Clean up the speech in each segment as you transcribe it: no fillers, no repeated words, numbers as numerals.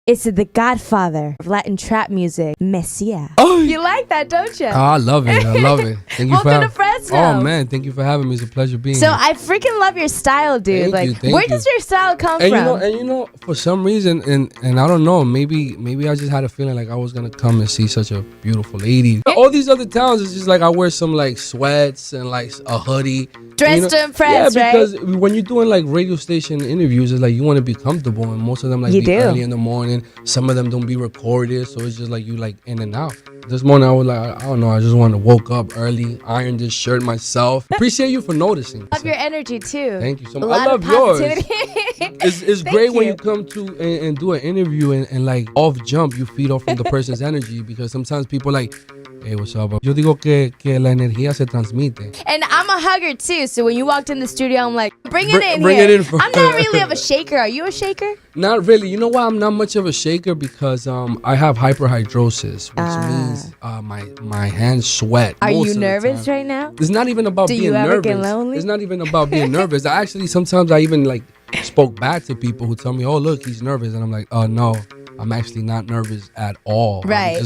It's the godfather of Latin trap music, Messia. Oh, You like that, don't you? Oh, I love it. I love it. Thank you for Welcome to Fresno. Oh man, thank you for having me. It's a pleasure being So here. I freaking love your style, dude. Thank you. Where does your style come And from? you know, for some reason, and I don't know, maybe I just had a feeling like I was gonna come and see such a beautiful lady. All these other towns, it's just like I wear some like sweats and like a hoodie. Dressed to impress, yeah, right? because when you're doing like radio station interviews, it's like you want to be comfortable, and most of them like You be do. early in the morning. Some of them don't be recorded, so it's just like you like in and out. This morning I was like, I don't know, I just wanted to woke up early, iron this shirt myself. Appreciate you for noticing. Love your energy too. Thank you so A much. lot I love of yours. positivity. It's Thank great when you. you come to and do an interview and like off jump you feed off from the person's energy, because sometimes people like, hey, what's up? Yo digo que la energía se transmite. And I'm a hugger too, so when you walked in the studio, I'm like, bring it in Bring here. it in for- I'm not really of a shaker. Are you a shaker? Not really. You know why I'm not much of a shaker? Because I have hyperhidrosis, which means my hands sweat. Are most you of the nervous time. right now? It's not even about Do being you ever nervous. get lonely? It's not even about being nervous. I actually sometimes I even like spoke back to people who tell me, "Oh, look, he's nervous," and I'm like, "Oh no, I'm actually not nervous at all. Right.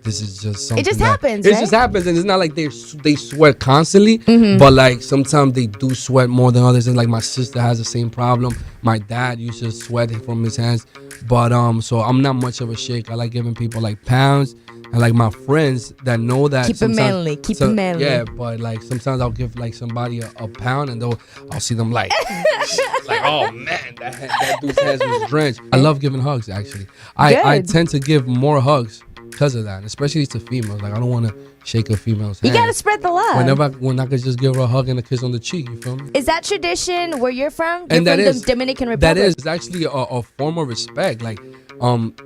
This is just something. It just that- happens, It right? just happens, and it's not like they sweat constantly, Mm-hmm. but like sometimes they do sweat more than others. And like my sister has the same problem. My dad used to sweat from his hands, but so I'm not much of a shake. I like giving people like pounds. And like my friends that know that Keep it sometimes- manly. Keep it manly. Yeah, but like sometimes I'll give like somebody a pound, and I'll see them like like, oh man, that dude's hands was drenched. I love giving hugs actually. I Good. tend to give more hugs because of that, especially to females. Like I don't want to shake a female's You hand. gotta spread the love. When I could just give her a hug and a kiss on the cheek, you feel me? Is that tradition where you're from? You're And that from is the Dominican Republic. That is, it's actually a form of respect. Like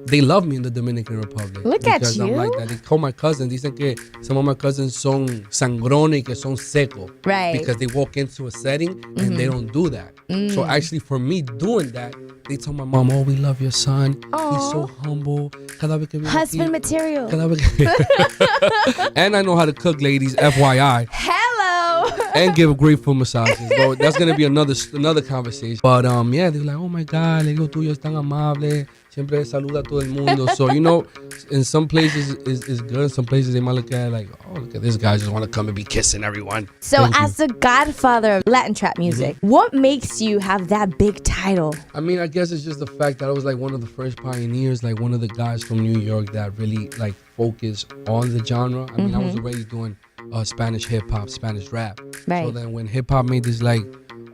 they love me in the Dominican Republic. Look at because I'm you. like that. They call my cousins. Dicen que some of my cousins son sangrones y que son seco. Right. Because they walk into a setting and they don't do that. So actually for me doing that, they told my mom, "Oh, we love your son. He's so humble. Cada vez que viene Husband aquí, material. cada vez que-" And I know how to cook, ladies. FYI. Hello. And give grateful massages. But that's gonna be another conversation. But yeah, they're like, "Oh my God, el hijo tuyo es tan amable. Siempre saluda a todo el mundo." So you know, in some places is good. In some places they might look at it like, "Oh, look at this guy, just want to come and be kissing everyone." So Thank as the godfather of Latin trap music, what makes you have that big title? I mean, I guess it's just the fact that I was like one of the first pioneers, like one of the guys from New York that really like focused on the genre. I mean, I was already doing Spanish hip hop, Spanish rap. Right. So then when hip hop made this like,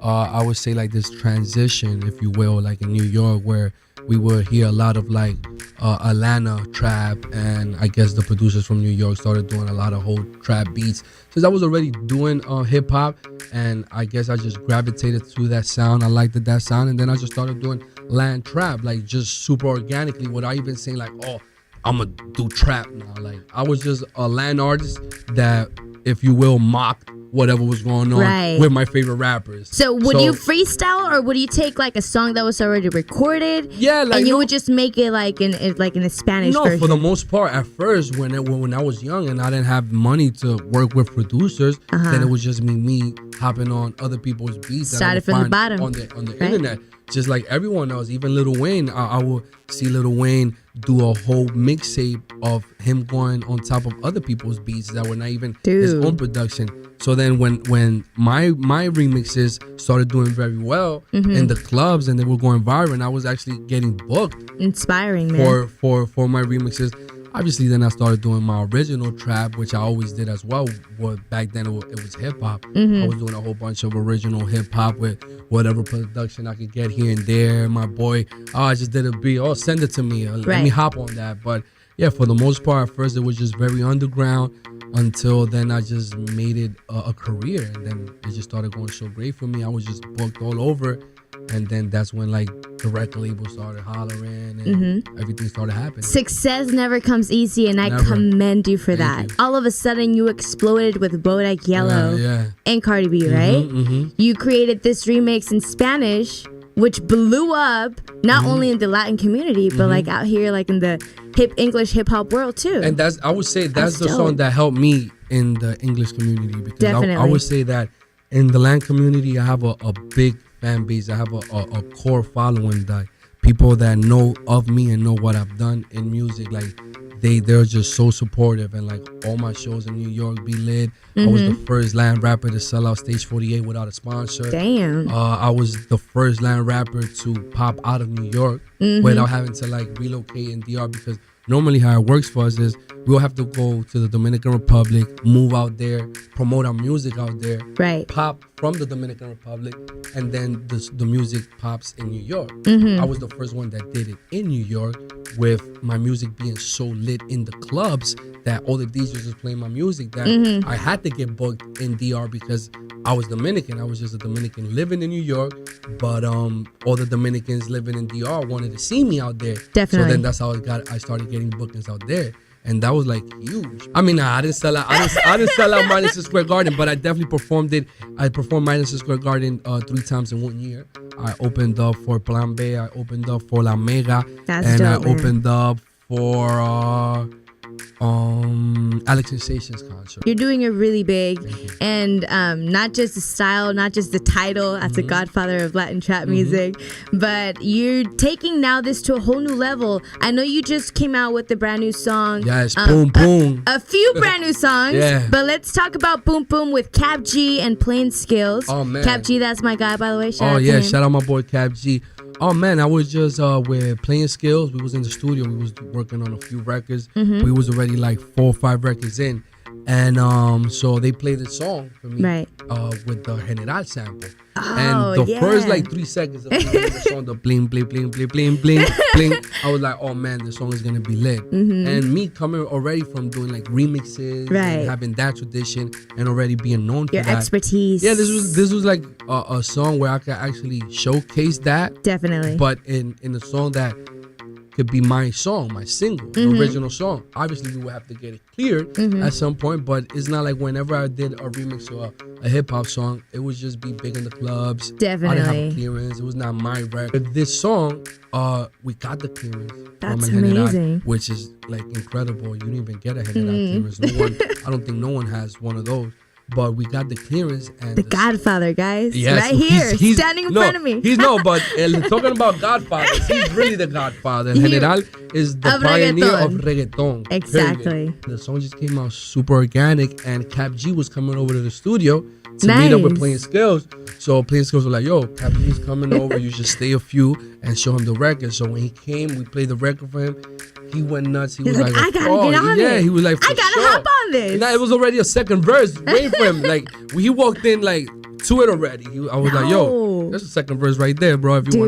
I would say like this transition, if you will, like in New York, where we would hear a lot of like Atlanta trap, and I guess the producers from New York started doing a lot of whole trap beats. Since I was already doing hip hop, and I guess I just gravitated to that sound. I liked that sound, and then I just started doing Latin trap, like just super organically, without even saying like, "Oh, I'm gonna do trap now." Like I was just a Latin artist that, if you will, mocked whatever was going on Right. with my favorite rappers. So would you freestyle, or would you take like a song that was already recorded? Yeah, like and you no- would just make it like in a Spanish No, version? for the most part, at first, when I was young and I didn't have money to work with producers, then it was just me hopping on other people's beats. that I Started would from the find bottom, on the right? internet, just like everyone else. Even Lil Wayne, I would see Lil Wayne do a whole mixtape of him going on top of other people's beats that were not even his Dude. own production. So then when my remixes started doing very well in the clubs and they were going viral, and I was actually getting booked Inspiring, man. for my remixes. Obviously, then I started doing my original trap, which I always did as well. But back then it was hip hop. I was doing a whole bunch of original hip hop with whatever production I could get here and there. My boy, I just did a beat. Oh, send it to me. Let Right. me hop on that. But yeah, for the most part, at first it was just very underground. Until then, I just made it a career, and then it just started going so great for me. I was just booked all over. And then that's when like the record label started hollering and everything started happening. Success never comes easy, and I Never. commend you for Thank that. All of a sudden, you exploded with Bodak Yellow Yeah. and Cardi B, right? You created this remix in Spanish, which blew up not only in the Latin community, but like out here, like in the English hip hop world too. And I would say that's the dope. song that helped me in the English community, because Definitely. I would say that in the Latin community, I have a big fan base. I have a core following that people that know of me and know what I've done in music, like they're just so supportive, and like all my shows in New York be lit. I was the first Latin rapper to sell out Stage 48 without a sponsor. Damn. I was the first Latin rapper to pop out of New York without having to like relocate in DR, because normally how it works for us is we'll have to go to the Dominican Republic, move out there, promote our music out there, right, pop from the Dominican Republic, and then the music pops in New York. I was the first one that did it in New York, with my music being so lit in the clubs that all the DJs was playing my music that I had to get booked in DR because I was Dominican. I was just a Dominican living in New York, but all the Dominicans living in DR wanted to see me out there. Definitely. So then that's how I started getting bookings out there. And that was like huge. I mean, I didn't sell out. I didn't sell out Madison Square Garden, but I definitely performed it. I performed Madison Square Garden 3 times in 1 year. I opened up for Plan B. I opened up for La Mega. That's and dope, I opened up for Alex Sensation's concert. You're doing it really big, and not just the style, not just the title as the godfather of Latin trap music, but you're taking now this to a whole new level. I know you just came out with a brand new song. Yes, Pum Pum. A few brand new songs. Yeah. But let's talk about Pum Pum with Kap G and N Skillz. Oh man. Kap G, that's my guy, by the way. Shout out to him. Shout out my boy Kap G. Oh man, I was just with N Skillz. We was in the studio. We was working on a few records. We was already like 4 or 5 records in, and so they played the song for me, right, with the General sample. Oh, and the first like 3 seconds of the song, the bling bling bling bling bling bling bling, I was like, oh man, this song is gonna be lit. And me coming already from doing like remixes, right, and having that tradition, and already being known for your that expertise. Yeah, this was like a song where I could actually showcase that. Definitely. But in a song that could be my song, my single, the original song. Obviously, we would have to get it cleared at some point, but it's not like whenever I did a remix or a hip hop song, it would just be big in the clubs. Definitely. I didn't have a clearance. It was not my record. With this song, we got the clearance. That's from amazing. Which is like incredible. You don't even get a General clearance. No one, I don't think no one has one of those. But we got the clearance, and the Godfather, guys, yes, right here, he's standing in front of me. But talking about Godfathers, he's really the Godfather. General is the pioneer of reggaeton. Exactly. Period. The song just came out super organic, and Kap G was coming over to the studio to meet up with N Skillz. So N Skillz was like, "Yo, Kap G's coming over. You should stay a few and show him the record." So when he came, we played the record for him. He went nuts. He was like, I gotta get on it. He was like, I gotta hop on this. Nah, it was already a second verse waiting for him. Like he walked in like to it already. I was like, yo, that's the second verse right there, bro. If you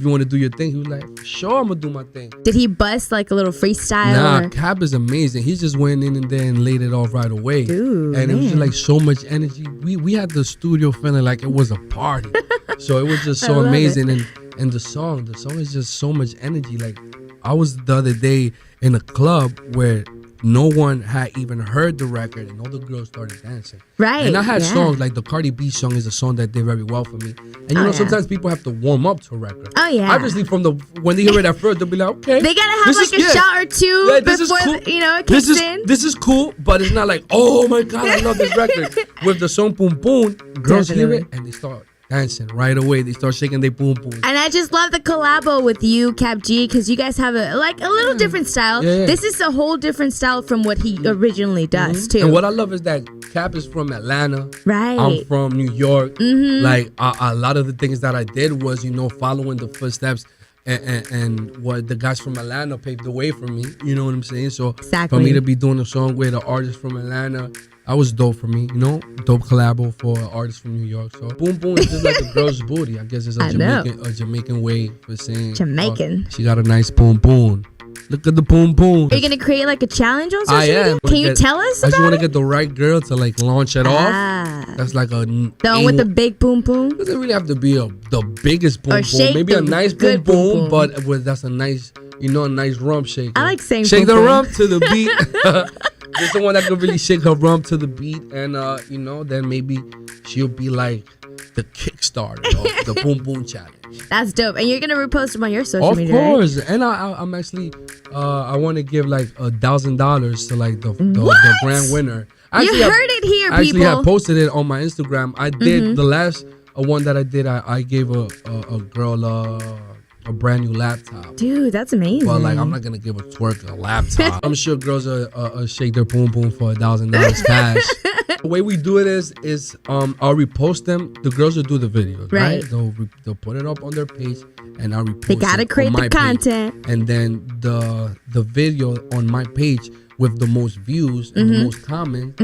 wanna do your thing, he was like, for sure, I'm gonna do my thing. Did he bust like a little freestyle? Nah, Kap is amazing. He just went in and there and laid it off right away. Dude, and it was just like so much energy. We had the studio feeling like it was a party. So it was just so amazing. And the song is just so much energy. Like I was the other day in a club where no one had even heard the record, and all the girls started dancing. Right. And I had songs like the Cardi B song is a song that did very well for me. And you know, sometimes people have to warm up to a record. Oh yeah. Obviously, when they hear it at first, they'll be like, okay. They gotta have like a shot or two before cool. It kicks in. This is cool, but it's not like, oh my god, I love this record. With the song Pum Pum, girls hear it and they start dancing right away. They start shaking their pum pum. And I just love the collabo with you, Kap G, because you guys have a little different style. Yeah. This is a whole different style from what he originally does too. And what I love is that Kap is from Atlanta. Right. I'm from New York. Like a lot of the things that I did was, following the footsteps and what the guys from Atlanta paved the way for me. You know what I'm saying? So for me to be doing a song with an artist from Atlanta, that was dope for me, dope collabo for an artist from New York. So Pum Pum is just like a girl's booty. I guess it's a Jamaican way for saying Jamaican. She got a nice pum pum. Look at the pum pum. Are you gonna create like a challenge on social media? Can you tell us about it? I just want to get the right girl to like launch it off. That's like the one with the big pum pum. Doesn't really have to be the biggest pum pum. Maybe a nice pum pum, but that's a nice, a nice rump shake. I like saying shake the rump to the beat. Just the one that could really shake her rump to the beat, and then maybe she'll be like the Kickstarter of the Boom Boom Challenge. That's dope, and you're gonna repost them on your social media. Of course, right? And I'm actually I want to give like $1,000 to like the grand winner. You heard it here, people. Actually, I posted it on my Instagram. I did the last one that I did. I gave a girl a brand new laptop. Dude, that's amazing. But like, I'm not gonna give a twerk a laptop. I'm sure girls are shake their pum pum for $1,000 cash. The way we do it is I'll repost them. The girls will do the videos, right? They'll put it up on their page, and I'll repost. They gotta create the content, and then the video on my page with the most views and the most comments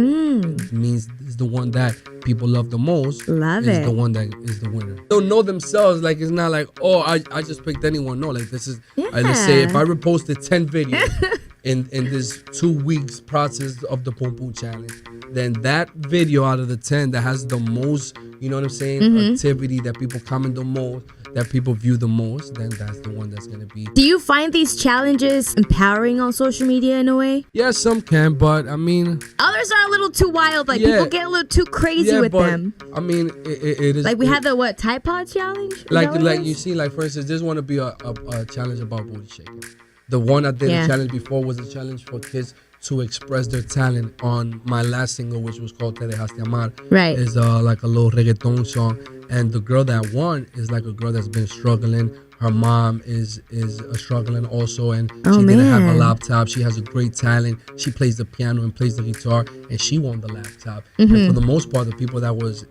means is the one that people love the most. Love it. The one that is the winner. They'll know themselves. Like, it's not like, oh, I just picked anyone. No, like, this is let's say if I reposted 10 videos in this 2 weeks process of the Pum Pum challenge, then that video out of the 10 that has the most, you know what I'm saying, activity, that people comment the most, that people view the most, then that's the one that's gonna be. Do you find these challenges empowering on social media in a way? Yeah, some can, but I mean, others are a little too wild. Like, people get a little too crazy with them. I mean, it is like we had the Tide Pod challenge. Like you see, like for instance, there's want to be a challenge about booty shaking. The one I did a challenge before was a challenge for kids to express their talent on my last single, which was called Te Dejaste Amar. Right. Is like a little reggaeton song. And the girl that won is like a girl that's been struggling. Her mom is struggling also, and she didn't have a laptop. She has a great talent. She plays the piano and plays the guitar, and she won the laptop. And for the most part, the people that was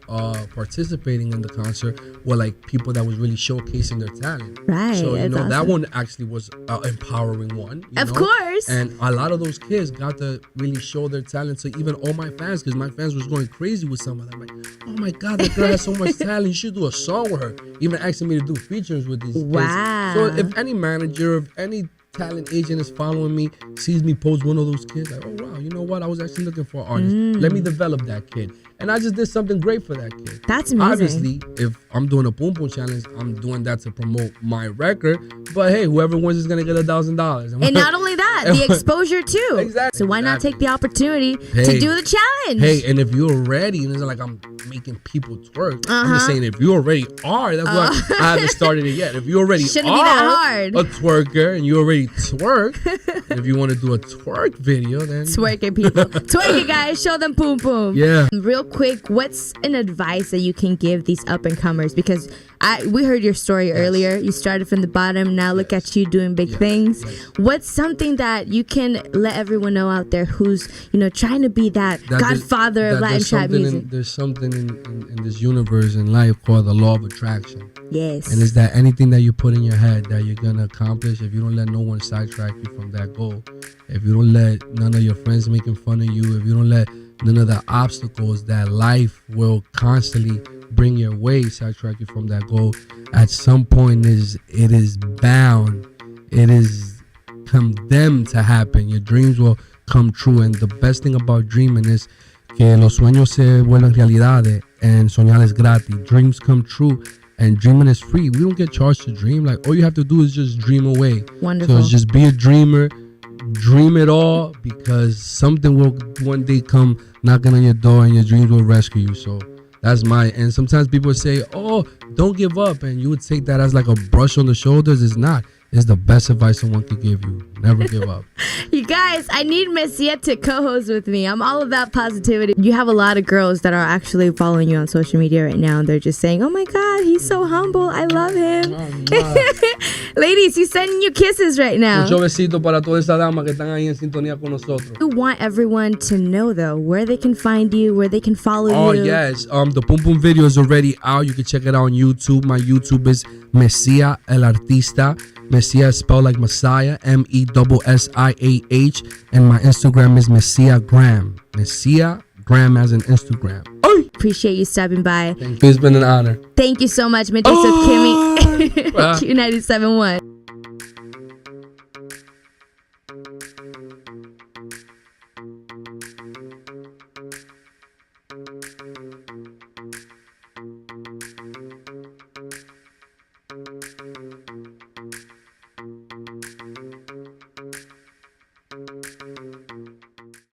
participating in the concert were like people that was really showcasing their talent. Right. So you know, awesome. that one actually was an empowering one. Of course. And a lot of those kids got to really show their talent to even all my fans, because my fans was going crazy with some of them. Like, oh my God, that girl has so much talent. You should do a song with her. Even asking me to do features with these kids. Wow. So if any manager, if any talent agent is following me, sees me post one of those kids, like, oh wow, you know what? I was actually looking for an artist. Let me develop that kid. And I just did something great for that kid. That's amazing. Obviously, if I'm doing a Pum Pum challenge, I'm doing that to promote my record. But hey, whoever wins is gonna get $1,000. And not only that, the exposure too. Exactly. So why not take the opportunity to do the challenge? Hey, and if you're ready, and it's like I'm making people twerk. I'm just saying, if you already are, that's why I haven't started it yet. If you already Shouldn't be that hard. A twerker and you already twerk, and if you want to do a twerk video, then twerk it, people. Twerk it, guys. Show them Pum Pum. Yeah. Real quick, what's an advice that you can give these up and comers? Because we heard your story earlier. You started from the bottom. Now look at you doing big things. What's something that you can let everyone know out there who's, you know, trying to be that godfather of Latin trap music? There's something in this universe in life called the law of attraction. Yes. And it's that anything that you put in your head that you're gonna accomplish, if you don't let no one sidetrack you from that goal, if you don't let none of your friends making fun of you, if you don't let none of the obstacles that life will constantly bring your way sidetrack you from that goal, at some point it is bound, it is condemned to happen. Your dreams will come true. And the best thing about dreaming is que los sueños se vuelven realidades, and soñar es gratis. Dreams come true, and dreaming is free. We don't get charged to dream. Like, all you have to do is just dream away. Wonderful. So just be a dreamer. Dream it all, because something will one day come knocking on your door, and your dreams will rescue you. So that's and sometimes people say, oh, don't give up, and you would take that as like a brush on the shoulders. It's not. It's the best advice someone could give you. Never give up. You guys, I need Messia to co-host with me. I'm all about positivity. You have a lot of girls that are actually following you on social media right now, and they're just saying, oh my God, he's so humble. I love him. Ladies, he's sending you kisses right now. Mucho besito para toda esa dama que están ahí en sintonía con nosotros. We want everyone to know, though, where they can find you, where they can follow you. Oh, yes. The Pum Pum video is already out. You can check it out on YouTube. My YouTube is Messia El Artista. Messia is spelled like Messiah, MESSIAH, and my Instagram is Messia Gram. Messia Gram as an Instagram. Oh! Appreciate you stopping by. It's been an honor. Thank you so much, Middays with Kimmie. Q97.1.